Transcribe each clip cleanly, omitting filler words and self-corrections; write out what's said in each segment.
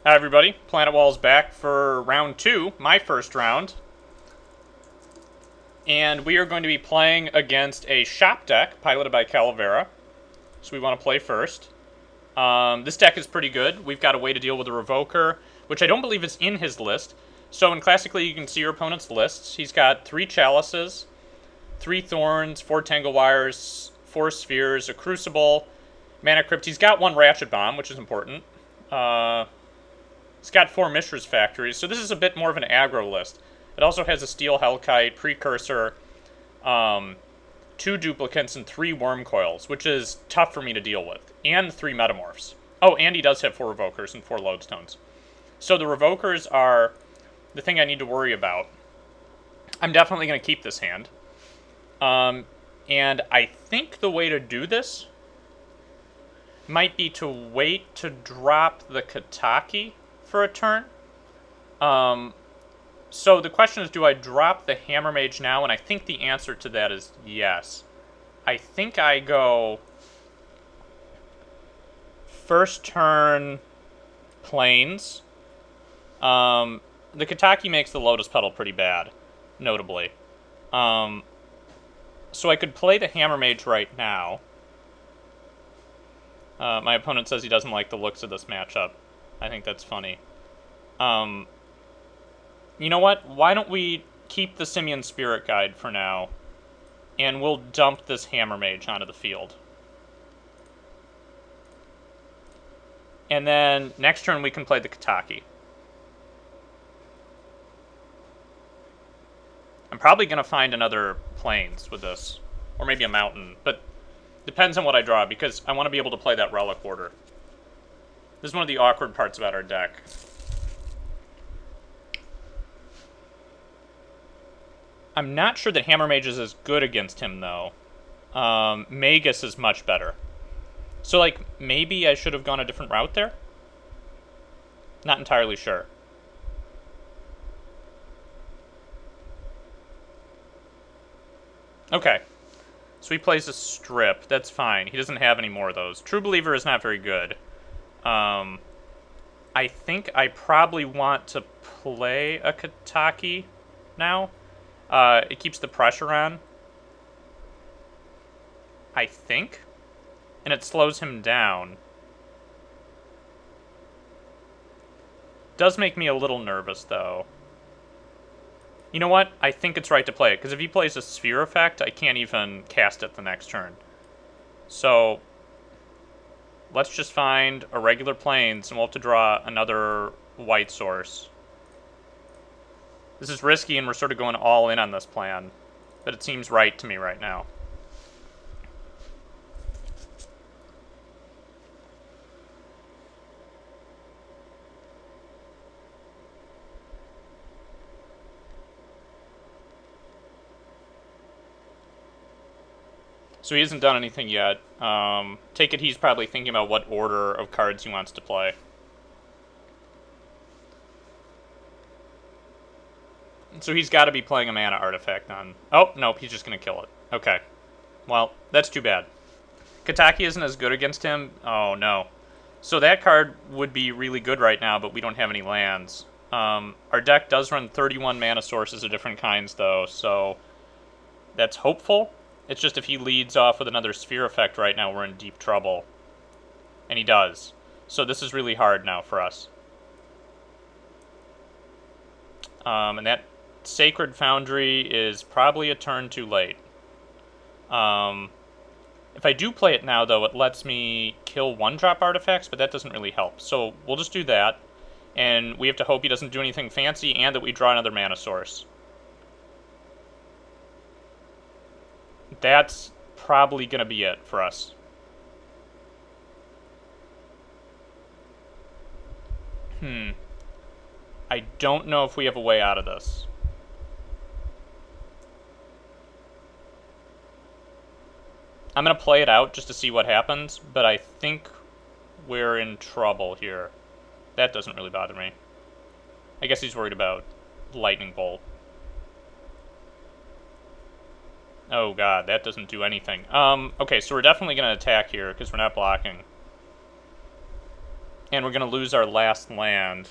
Hi everybody, PlanetWalls back for round 2, my first round. And we are going to be playing against a shop deck piloted by Calavera. So we want to play first. This deck is pretty good. We've got a way to deal with a Revoker, which I don't believe is in his list. So in Classically, you can see your opponent's lists. He's got 3 Chalices, 3 Thorns, 4 Tangle Wires, 4 Spheres, a Crucible, Mana Crypt. He's got 1 Ratchet Bomb, which is important. It's got 4 Mishra's Factories, so this is a bit more of an aggro list. It also has a Steel Hellkite, Precursor, 2 Duplicates, and 3 Worm Coils, which is tough for me to deal with, and 3 Metamorphs. Oh, and he does have 4 Revokers and 4 Lodestones. So the Revokers are the thing I need to worry about. I'm definitely going to keep this hand. And I think the way to do this might be to wait to drop the Kataki for a turn. So the question is, do I drop the Hammer Mage now? And I think the answer to that is yes. I think I go first turn Plains. The Kataki makes the Lotus Petal pretty bad, notably. So I could play the Hammer Mage right now. My opponent says he doesn't like the looks of this matchup. I think that's funny. You know what? Why don't we keep the Simian Spirit Guide for now, and we'll dump this Hammer Mage onto the field. And then next turn we can play the Kataki. I'm probably going to find another Plains with this, or maybe a Mountain, but depends on what I draw, because I want to be able to play that Relic Order. This is one of the awkward parts about our deck. I'm not sure that Hammer Mage is as good against him, though. Magus is much better. So, like, maybe I should have gone a different route there? Not entirely sure. Okay. So he plays a Strip. That's fine. He doesn't have any more of those. True Believer is not very good. I think I probably want to play a Kataki now. It keeps the pressure on, I think, and it slows him down. Does make me a little nervous, though. You know what? I think it's right to play it, because if he plays a Sphere effect, I can't even cast it the next turn. So let's just find a regular Plains, and we'll have to draw another white source. This is risky, and we're sort of going all in on this plan, but it seems right to me right now. So he hasn't done anything yet. Take it he's probably thinking about what order of cards he wants to play. So he's got to be playing a mana artifact on... Oh, nope, he's just going to kill it. Okay. Well, that's too bad. Kataki isn't as good against him. Oh, no. So that card would be really good right now, but we don't have any lands. Our deck does run 31 mana sources of different kinds, though, so that's hopeful. It's just if he leads off with another Sphere effect right now, we're in deep trouble. And he does. So this is really hard now for us. And that Sacred Foundry is probably a turn too late. If I do play it now, though, it lets me kill 1-drop artifacts, but that doesn't really help. So we'll just do that, and we have to hope he doesn't do anything fancy and that we draw another mana source. That's probably going to be it for us. I don't know if we have a way out of this. I'm going to play it out just to see what happens, but I think we're in trouble here. That doesn't really bother me. I guess he's worried about Lightning Bolt. Oh god, that doesn't do anything. Okay, so we're definitely going to attack here, because we're not blocking. And we're going to lose our last land.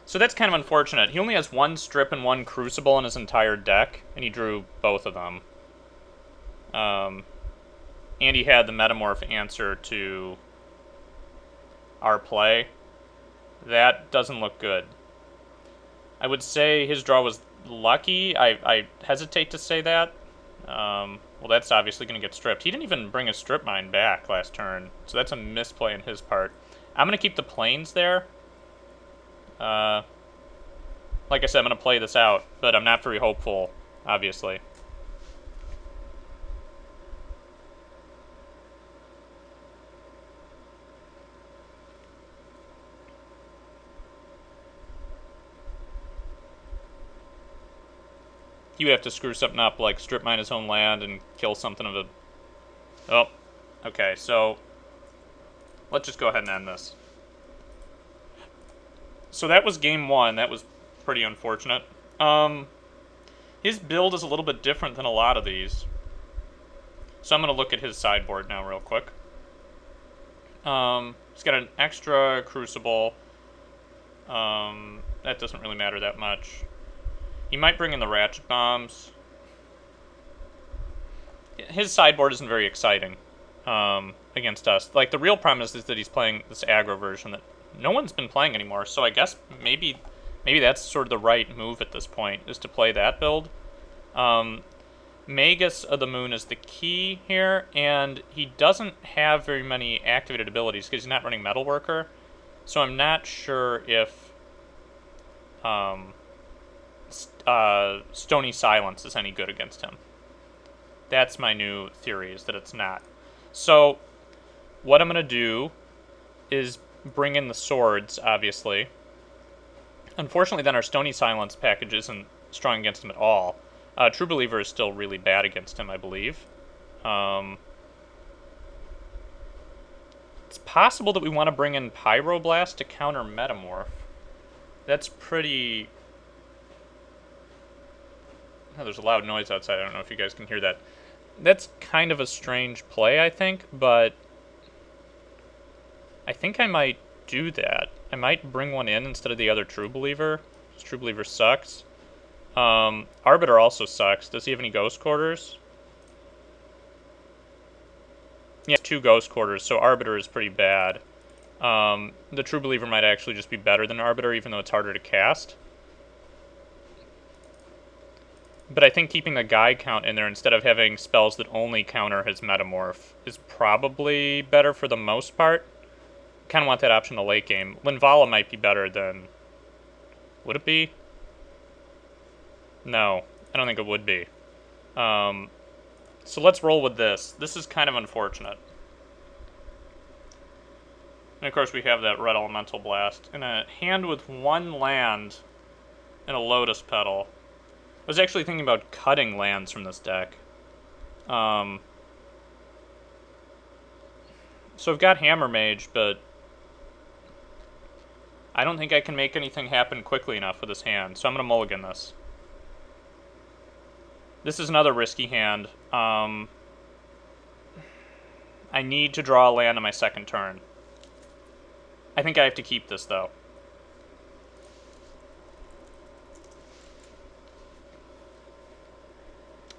So that's kind of unfortunate. He only has one Strip and one Crucible in his entire deck, and he drew both of them. And he had the Metamorph answer to our play. That doesn't look good. I would say his draw was lucky. I hesitate to say that. Well, that's obviously going to get stripped. He didn't even bring his Strip Mine back last turn, so that's a misplay on his part. I'm going to keep the Plains there. Like I said, I'm going to play this out, but I'm not very hopeful, obviously. He would have to screw something up, like strip mine his own land and kill something of a... Oh, okay, so let's just go ahead and end this. So that was game one. That was pretty unfortunate. His build is a little bit different than a lot of these. So I'm going to look at his sideboard now real quick. He's got an extra Crucible. That doesn't really matter that much. He might bring in the Ratchet Bombs. His sideboard isn't very exciting against us. Like, the real problem is that he's playing this aggro version that no one's been playing anymore, so I guess maybe that's sort of the right move at this point, is to play that build. Magus of the Moon is the key here, and he doesn't have very many activated abilities because he's not running Metalworker, so I'm not sure if Stony Silence is any good against him. That's my new theory, is that it's not. So what I'm going to do is bring in the swords, obviously. Unfortunately, then our Stony Silence package isn't strong against him at all. True Believer is still really bad against him, I believe. It's possible that we want to bring in Pyroblast to counter Metamorph. That's pretty... Oh, there's a loud noise outside. I don't know if you guys can hear that. That's kind of a strange play, I think, but I think I might do that. I might bring one in instead of the other True Believer. True Believer sucks. Arbiter also sucks. Does he have any Ghost Quarters? Yeah, 2 Ghost Quarters, so Arbiter is pretty bad. The True Believer might actually just be better than Arbiter, even though it's harder to cast. But I think keeping the Guy count in there instead of having spells that only counter his Metamorph is probably better for the most part. Kind of want that option in the late game. Linvala might be better than... Would it be? No, I don't think it would be. So let's roll with this. This is kind of unfortunate. And of course we have that Red Elemental Blast. In a hand with 1 land and a Lotus Petal. I was actually thinking about cutting lands from this deck. So I've got Hammer Mage, but I don't think I can make anything happen quickly enough with this hand, so I'm going to mulligan this. This is another risky hand. I need to draw a land on my second turn. I think I have to keep this, though.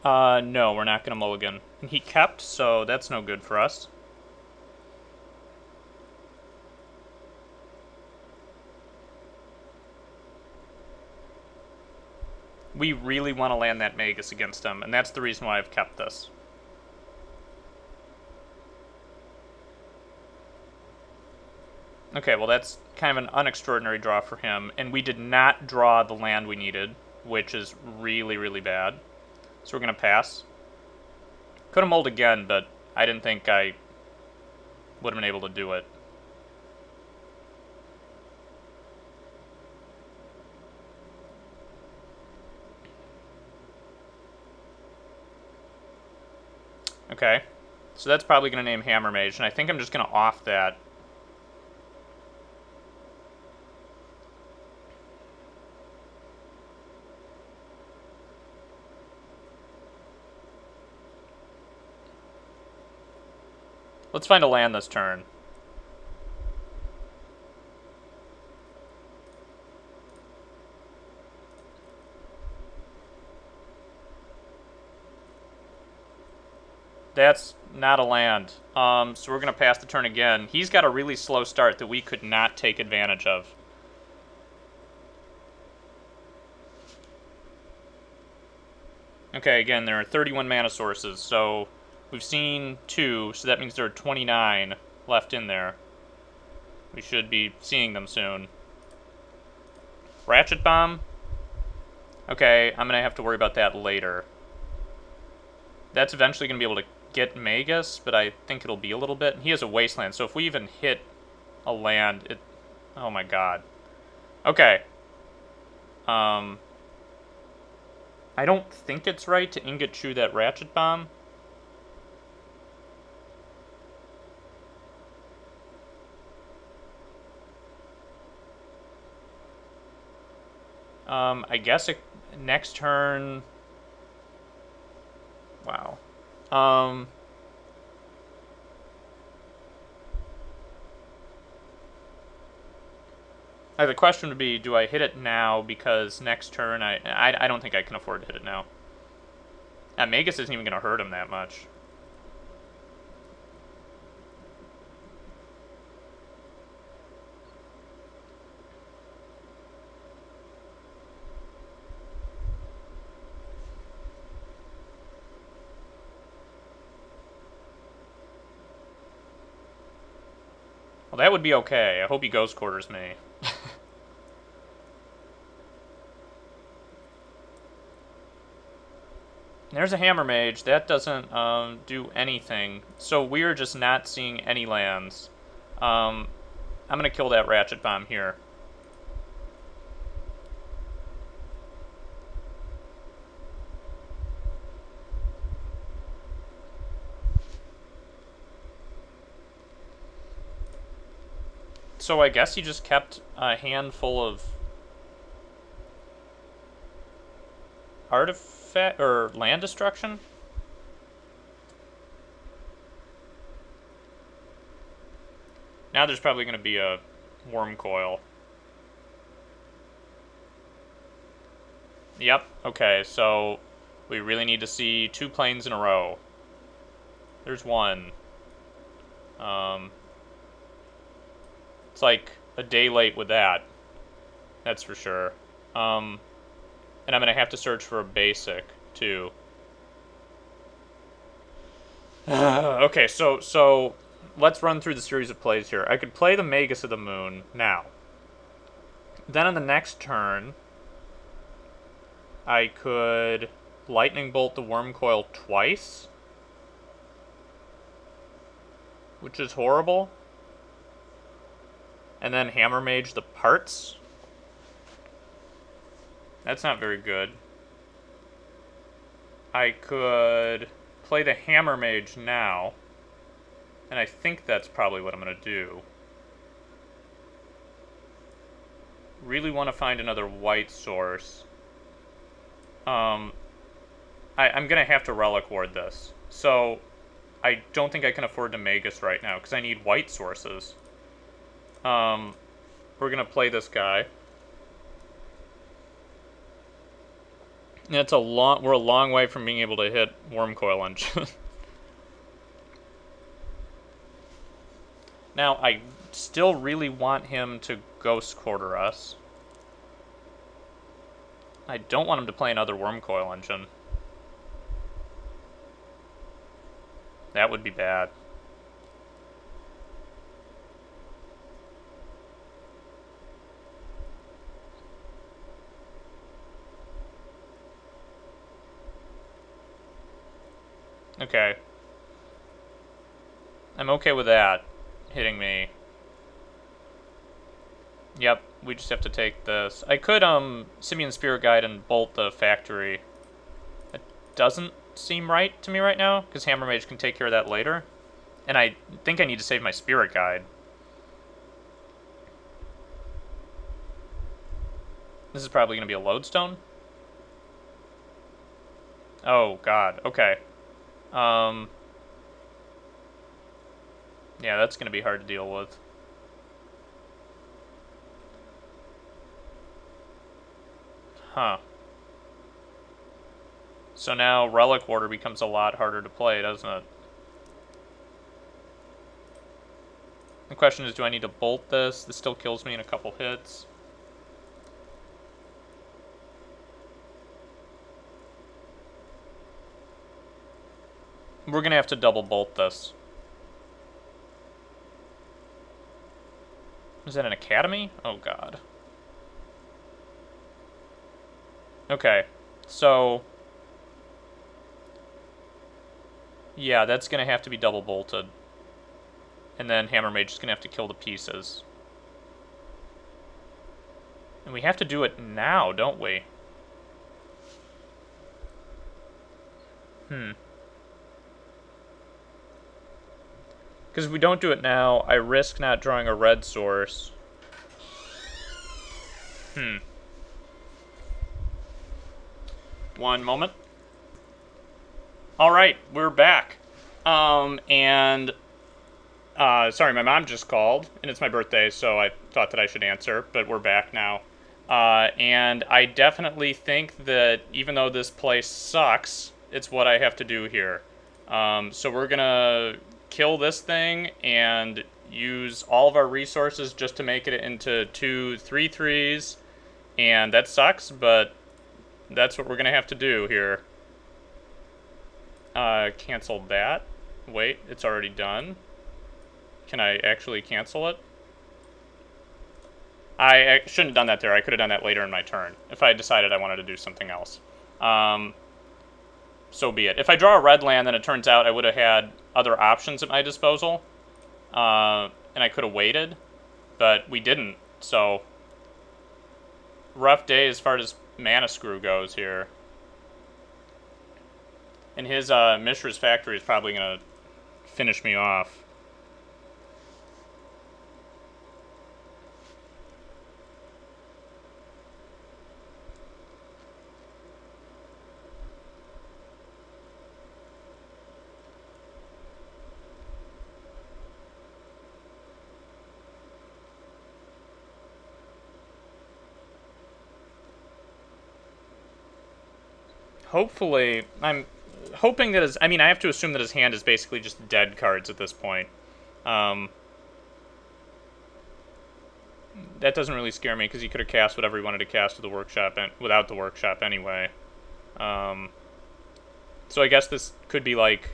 No, we're not going to mulligan. And he kept, so that's no good for us. We really want to land that Magus against him, and that's the reason why I've kept this. Okay, well that's kind of an unextraordinary draw for him, and we did not draw the land we needed, which is really, really bad. So we're going to pass. Could have mulled again, but I didn't think I would have been able to do it. Okay, so that's probably going to name Hammer Mage, and I think I'm just going to off that. Let's find a land this turn. That's not a land. So we're going to pass the turn again. He's got a really slow start that we could not take advantage of. Okay, again, there are 31 mana sources, so we've seen 2, so that means there are 29 left in there. We should be seeing them soon. Ratchet Bomb? Okay, I'm going to have to worry about that later. That's eventually going to be able to get Magus, but I think it'll be a little bit. He has a Wasteland, so if we even hit a land, it... Oh my god. Okay. I don't think it's right to Ingot Chew that Ratchet Bomb. I guess next turn... Wow. The question would be, do I hit it now because next turn I don't think I can afford to hit it now. Magus isn't even going to hurt him that much. Well, that would be okay. I hope he Ghost Quarters me. There's a Hammer Mage. That doesn't do anything. So we're just not seeing any lands. I'm going to kill that Ratchet Bomb here. So I guess he just kept a handful of artifact or land destruction. Now there's probably going to be a Worm Coil. Yep. Okay. So we really need to see 2 planes in a row. There's one. It's like a day late with that. That's for sure. And I'm going to have to search for a basic, too. Okay, so let's run through the series of plays here. I could play the Magus of the Moon now. Then on the next turn, I could Lightning Bolt the Worm Coil twice, which is horrible. And then Hammer Mage the parts. That's not very good. I could play the Hammer Mage now. And I think that's probably what I'm going to do. Really want to find another white source. I'm going to have to Relic Ward this. So I don't think I can afford to Magus right now, because I need white sources. We're going to play this guy. We're a long way from being able to hit Worm Coil Engine. Now, I still really want him to Ghost Quarter us. I don't want him to play another Worm Coil Engine. That would be bad. Okay. I'm okay with that hitting me. Yep, we just have to take this. I could, Simian Spirit Guide and bolt the factory. It doesn't seem right to me right now, because Hammer Mage can take care of that later. And I think I need to save my Spirit Guide. This is probably going to be a Lodestone. Oh, God. Okay. Yeah, that's going to be hard to deal with. Huh. So now Relic Warder becomes a lot harder to play, doesn't it? The question is, do I need to bolt this? This still kills me in a couple hits. We're going to have to double bolt this. Is that an academy? Oh, God. Okay. So... yeah, that's going to have to be double bolted. And then Hammer Mage is going to have to kill the pieces. And we have to do it now, don't we? Because if we don't do it now, I risk not drawing a red source. One moment. Alright, we're back. Sorry, my mom just called, and it's my birthday, so I thought that I should answer, but we're back now. And I definitely think that even though this place sucks, it's what I have to do here. So we're gonna kill this thing and use all of our resources just to make it into 2 3/3s, and that sucks, but that's what we're gonna have to do here. Cancel that. Wait, it's already done. Can I actually cancel it? I shouldn't have done that there. I could have done that later in my turn, if I had decided I wanted to do something else. So be it. If I draw a red land, then it turns out I would have had other options at my disposal. And I could have waited, but we didn't. So, rough day as far as Mana Screw goes here. And his Mishra's Factory is probably going to finish me off. Hopefully, I'm hoping that his... I mean, I have to assume that his hand is basically just dead cards at this point. That doesn't really scare me, because he could have cast whatever he wanted to cast to the workshop without the workshop anyway. So I guess this could be like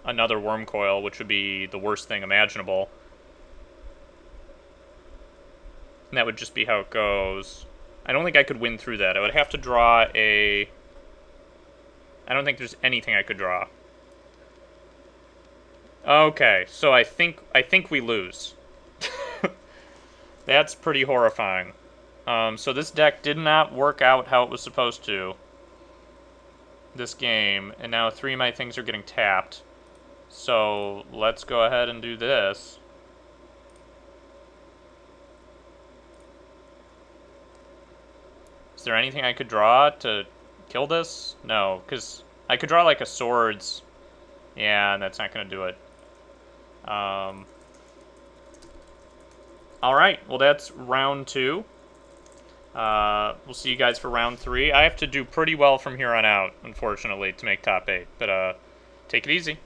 another Worm Coil, which would be the worst thing imaginable. And that would just be how it goes. I don't think I could win through that. I would have to draw a... I don't think there's anything I could draw. Okay, so I think we lose. That's pretty horrifying. So this deck did not work out how it was supposed to. This game, and now 3 of my things are getting tapped. So let's go ahead and do this. Is there anything I could draw to kill this? No, because I could draw like a swords. Yeah, that's not going to do it. Alright, well that's round 2. We'll see you guys for round 3. I have to do pretty well from here on out, unfortunately, to make top 8. But take it easy.